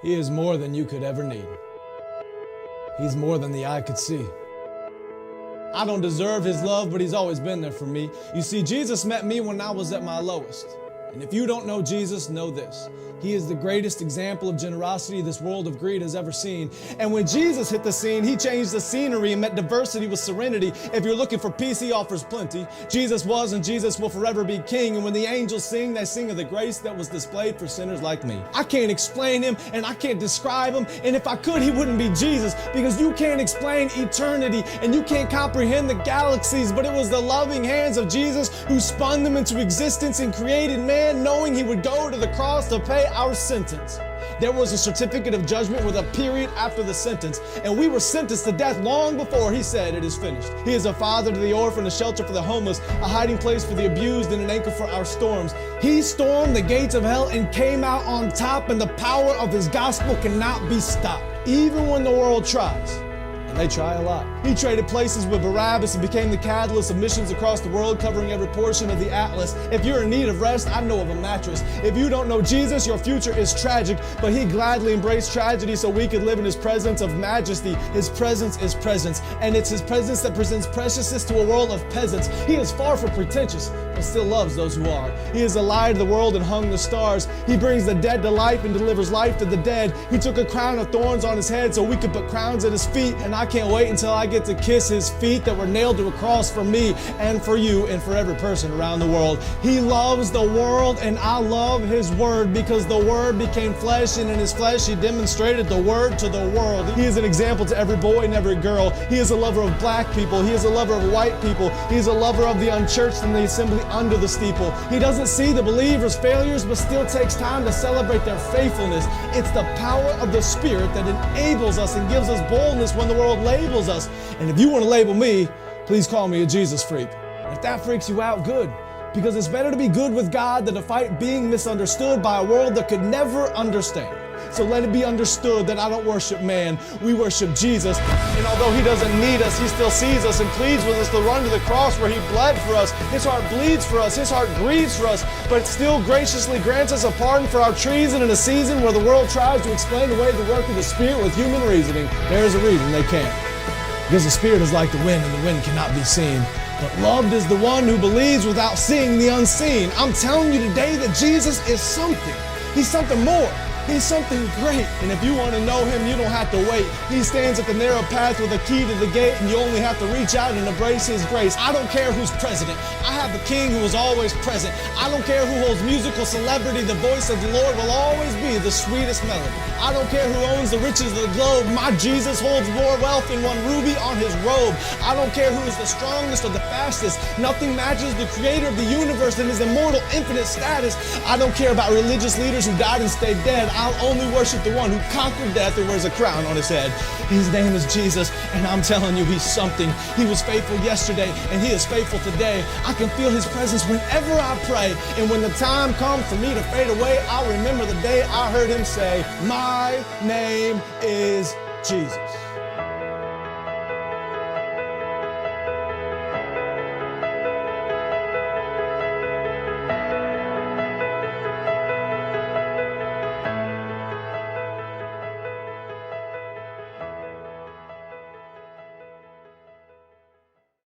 He is more than you could ever need. He's more than the eye could see. I don't deserve his love, but he's always been there for me. You see, Jesus met me when I was at my lowest. And if you don't know Jesus, know this. He is the greatest example of generosity this world of greed has ever seen. And when Jesus hit the scene, he changed the scenery and met diversity with serenity. If you're looking for peace, he offers plenty. Jesus was and Jesus will forever be king. And when the angels sing, they sing of the grace that was displayed for sinners like me. I can't explain him and I can't describe him. And if I could, he wouldn't be Jesus, because you can't explain eternity and you can't comprehend the galaxies. But it was the loving hands of Jesus who spun them into existence and created man, knowing he would go to the cross to pay our sentence. There was a certificate of judgment with a period after the sentence, and we were sentenced to death long before he said it is finished. He is a father to the orphan, a shelter for the homeless, a hiding place for the abused, and an anchor for our storms. He stormed the gates of hell and came out on top, and the power of his gospel cannot be stopped, even when the world tries. And they try a lot. He traded places with Barabbas and became the catalyst of missions across the world, covering every portion of the atlas. If you're in need of rest, I know of a mattress. If you don't know Jesus, your future is tragic, but he gladly embraced tragedy so we could live in his presence of majesty. His presence is presence, and it's his presence that presents preciousness to a world of peasants. He is far from pretentious, but still loves those who are. He is the light of the world and hung the stars. He brings the dead to life and delivers life to the dead. He took a crown of thorns on his head so we could put crowns at his feet, and I can't wait until I get to kiss his feet that were nailed to a cross for me and for you and for every person around the world. He loves the world, and I love his word, because the word became flesh, and in his flesh he demonstrated the word to the world. He is an example to every boy and every girl. He is a lover of black people. He is a lover of white people. He is a lover of the unchurched and the assembly under the steeple. He doesn't see the believers' failures, but still takes time to celebrate their faithfulness. It's the power of the Spirit that enables us and gives us boldness when the world labels us. And if you want to label me, please call me a Jesus freak. And if that freaks you out, good. Because it's better to be good with God than to fight being misunderstood by a world that could never understand. So let it be understood that I don't worship man, we worship Jesus. And although he doesn't need us, he still sees us and pleads with us to run to the cross where he bled for us. His heart bleeds for us, his heart grieves for us, but still graciously grants us a pardon for our treason in a season where the world tries to explain away the work of the Spirit with human reasoning. There is a reason they can't. Because the Spirit is like the wind, and the wind cannot be seen. But loved is the one who believes without seeing the unseen. I'm telling you today that Jesus is something. He's something more. He's something great. And if you want to know him, you don't have to wait. He stands at the narrow path with a key to the gate, and you only have to reach out and embrace his grace. I don't care who's president. I have the king who is always present. I don't care who holds musical celebrity. The voice of the Lord will always be the sweetest melody. I don't care who owns the riches of the globe. My Jesus holds more wealth than one ruby on his robe. I don't care who is the strongest or the fastest. Nothing matches the creator of the universe and his immortal, infinite status. I don't care about religious leaders who died and stayed dead. I'll only worship the one who conquered death and wears a crown on his head. His name is Jesus, and I'm telling you, he's something. He was faithful yesterday, and he is faithful today. I can feel his presence whenever I pray, and when the time comes for me to fade away, I'll remember the day I heard him say, "My name is Jesus."